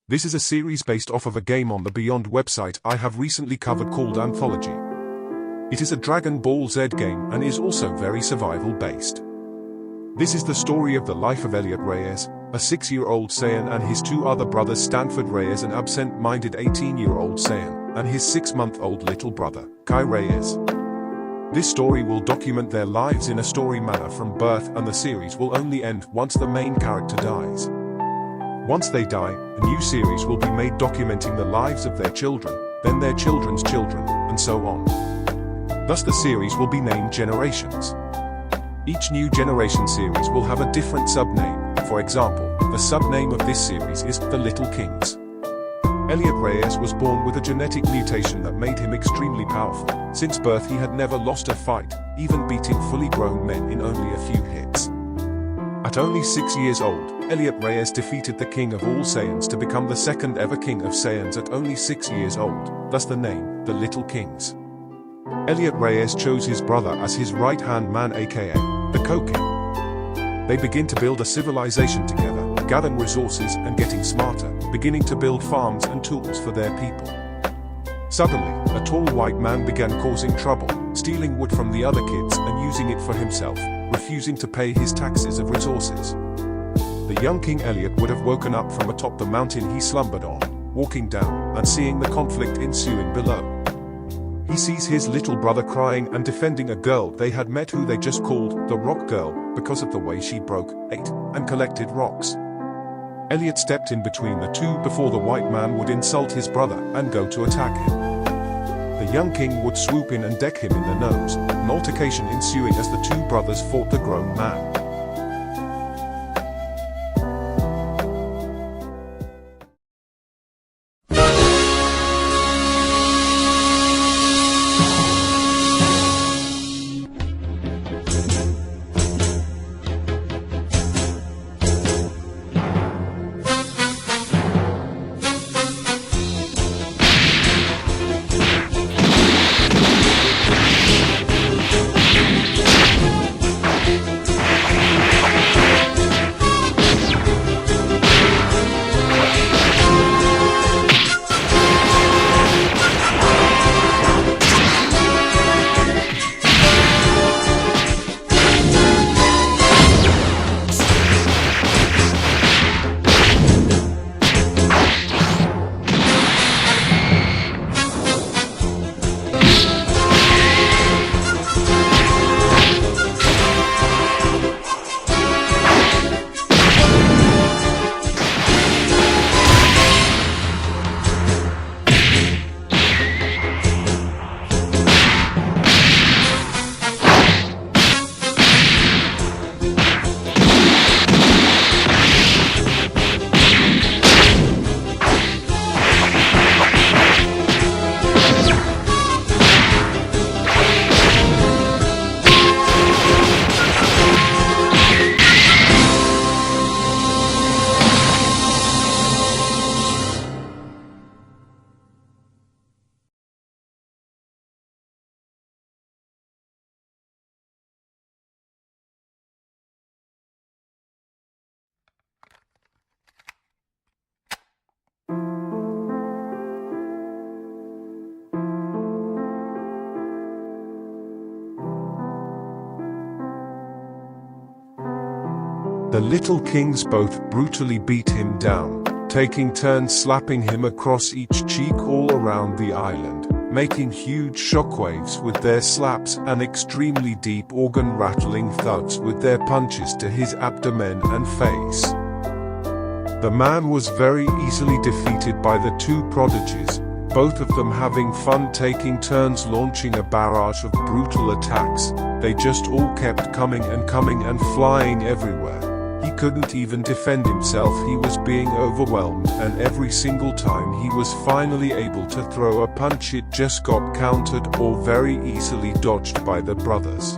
This is a series based off of a game on the BYOND website I have recently covered called Anthology. It is a Dragon Ball Z game and is also very survival based. This is the story of the life of Elliot Reyes, a 6-year-old Saiyan, and his two other brothers Stanford Reyes, an absent-minded 18-year-old Saiyan, and his 6-month-old little brother, Kai Reyes. This story will document their lives in a story manner from birth, and the series will only end once the main character dies. Once they die, a new series will be made documenting the lives of their children, then their children's children, and so on. Thus the series will be named Generations. Each new generation series will have a different sub-name. For example, the sub-name of this series is The Little Kings. Elliot Reyes was born with a genetic mutation that made him extremely powerful. Since birth he had never lost a fight, even beating fully grown men in only a few hits. At only 6 years old, Elliot Reyes defeated the king of all Saiyans to become the second ever king of Saiyans at only 6 years old, thus the name, The Little Kings. Elliot Reyes chose his brother as his right-hand man, aka, the Co-King. They begin to build a civilization together, gathering resources and getting smarter, beginning to build farms and tools for their people. Suddenly, a tall white man began causing trouble, stealing wood from the other kids and using it for himself, refusing to pay his taxes of resources. The young King Elliot would have woken up from atop the mountain he slumbered on, walking down and seeing the conflict ensuing below. He sees his little brother crying and defending a girl they had met who they just called the Rock Girl because of the way she broke, ate, and collected rocks. Elliot stepped in between the two before the white man would insult his brother and go to attack him. The young king would swoop in and deck him in the nose, an altercation ensuing as the two brothers fought the grown man. The little kings both brutally beat him down, taking turns slapping him across each cheek all around the island, making huge shockwaves with their slaps and extremely deep organ-rattling thuds with their punches to his abdomen and face. The man was very easily defeated by the two prodigies, both of them having fun taking turns launching a barrage of brutal attacks. They just all kept coming and flying everywhere. He couldn't even defend himself, he was being overwhelmed, and every single time he was finally able to throw a punch it just got countered or very easily dodged by the brothers.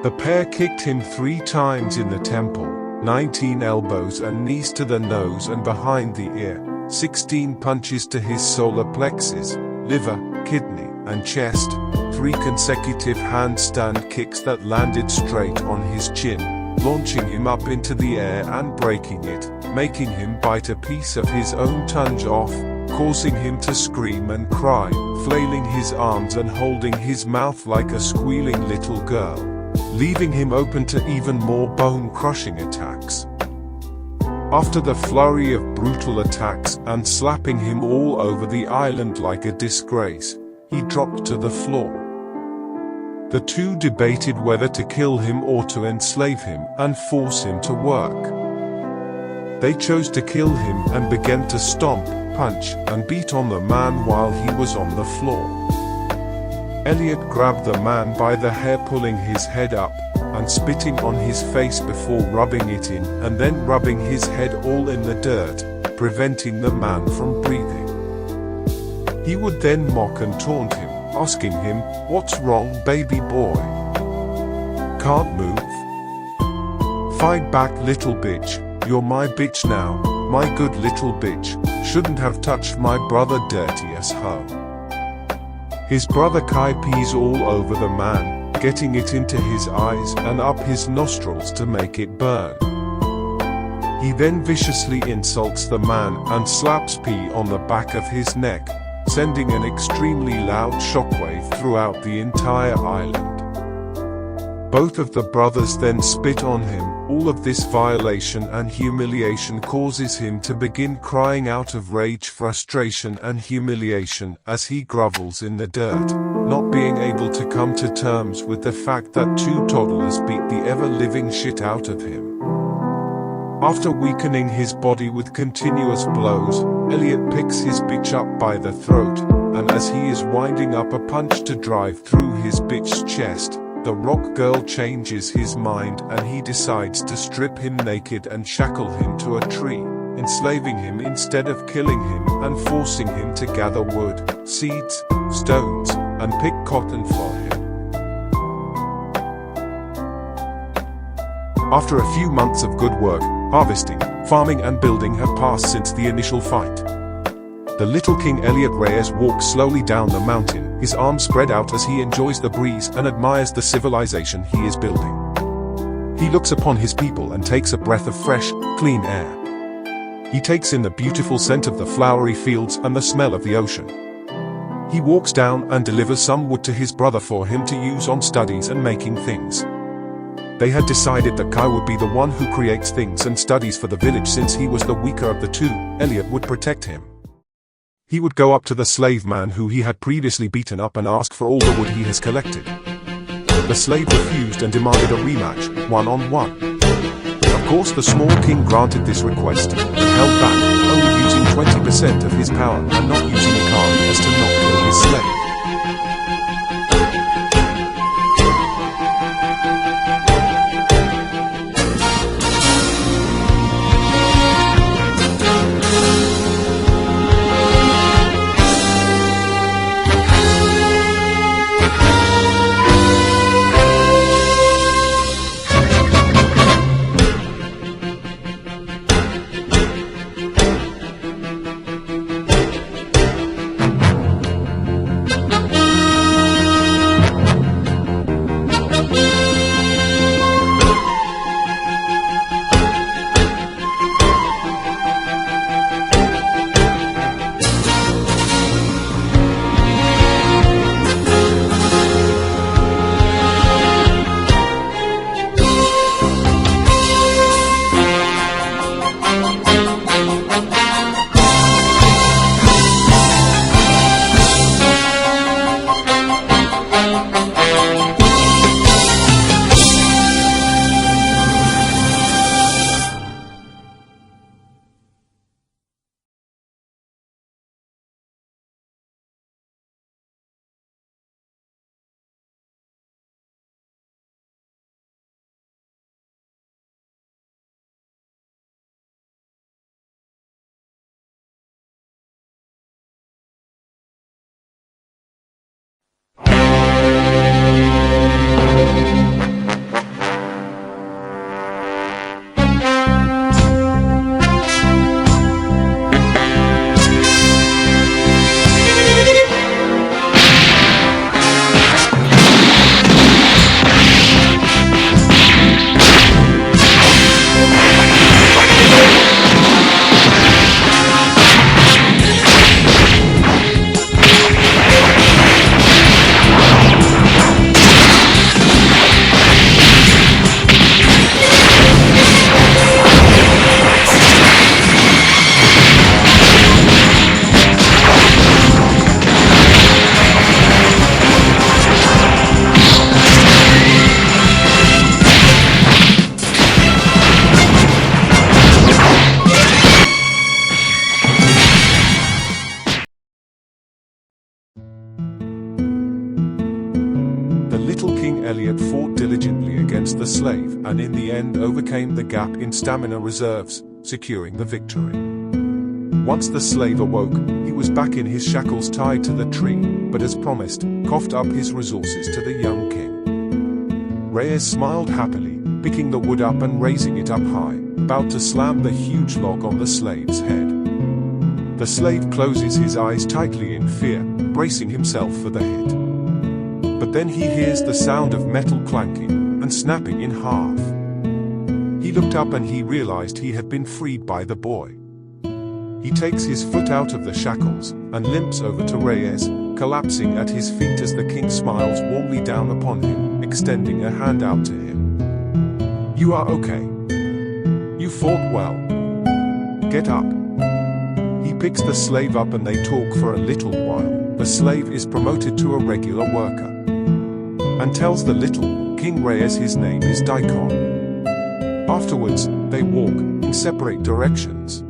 The pair kicked him 3 times in the temple, 19 elbows and knees to the nose and behind the ear, 16 punches to his solar plexus, liver, kidney, and chest, 3 consecutive handstand kicks that landed straight on his chin, launching him up into the air and breaking it, making him bite a piece of his own tongue off, causing him to scream and cry, flailing his arms and holding his mouth like a squealing little girl, leaving him open to even more bone-crushing attacks. After the flurry of brutal attacks and slapping him all over the island like a disgrace, he dropped to the floor. The two debated whether to kill him or to enslave him and force him to work. They chose to kill him and began to stomp, punch, and beat on the man while he was on the floor. Elliot grabbed the man by the hair, pulling his head up and spitting on his face before rubbing it in and then rubbing his head all in the dirt, preventing the man from breathing. He would then mock and taunt him, asking him, "What's wrong, baby boy? Can't move? Fight back, little bitch. You're my bitch now, my good little bitch. Shouldn't have touched my brother, dirty as hoe." His brother Kai pees all over the man, getting it into his eyes and up his nostrils to make it burn. He then viciously insults the man and slaps pee on the back of his neck, sending an extremely loud shockwave throughout the entire island. Both of the brothers then spit on him. All of this violation and humiliation causes him to begin crying out of rage, frustration and humiliation as he grovels in the dirt, not being able to come to terms with the fact that two toddlers beat the ever-living shit out of him. After weakening his body with continuous blows, Elliot picks his bitch up by the throat, and as he is winding up a punch to drive through his bitch's chest, the rock girl changes his mind and he decides to strip him naked and shackle him to a tree, enslaving him instead of killing him and forcing him to gather wood, seeds, stones, and pick cotton for him. After a few months of good work, harvesting, farming and building have passed since the initial fight. The little King Elliot Reyes walks slowly down the mountain, his arms spread out as he enjoys the breeze and admires the civilization he is building. He looks upon his people and takes a breath of fresh, clean air. He takes in the beautiful scent of the flowery fields and the smell of the ocean. He walks down and delivers some wood to his brother for him to use on studies and making things. They had decided that Kai would be the one who creates things and studies for the village since he was the weaker of the two. Elliot would protect him. He would go up to the slave man who he had previously beaten up and ask for all the wood he has collected. The slave refused and demanded a rematch, 1-on-1. Of course the small king granted this request, but held back, only using 20% of his power and not using Ikari as to not kill his slave. Elliot fought diligently against the slave and in the end overcame the gap in stamina reserves, securing the victory. Once the slave awoke, he was back in his shackles tied to the tree, but as promised, coughed up his resources to the young king. Reyes smiled happily, picking the wood up and raising it up high, about to slam the huge log on the slave's head. The slave closes his eyes tightly in fear, bracing himself for the hit. But then he hears the sound of metal clanking and snapping in half. He looked up and he realized he had been freed by the boy. He takes his foot out of the shackles and limps over to Reyes, collapsing at his feet as the king smiles warmly down upon him, extending a hand out to him. "You are okay. You fought well. Get up." He picks the slave up and they talk for a little while. The slave is promoted to a regular worker and tells the little King Reyes his name is Daikon. Afterwards, they walk in separate directions.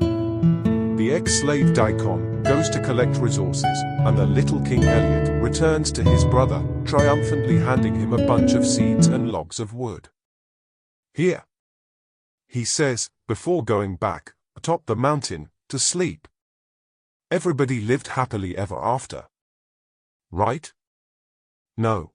The ex-slave Daikon goes to collect resources, and the little King Elliot returns to his brother, triumphantly handing him a bunch of seeds and logs of wood. "Here," he says, before going back atop the mountain to sleep. Everybody lived happily ever after. Right? No.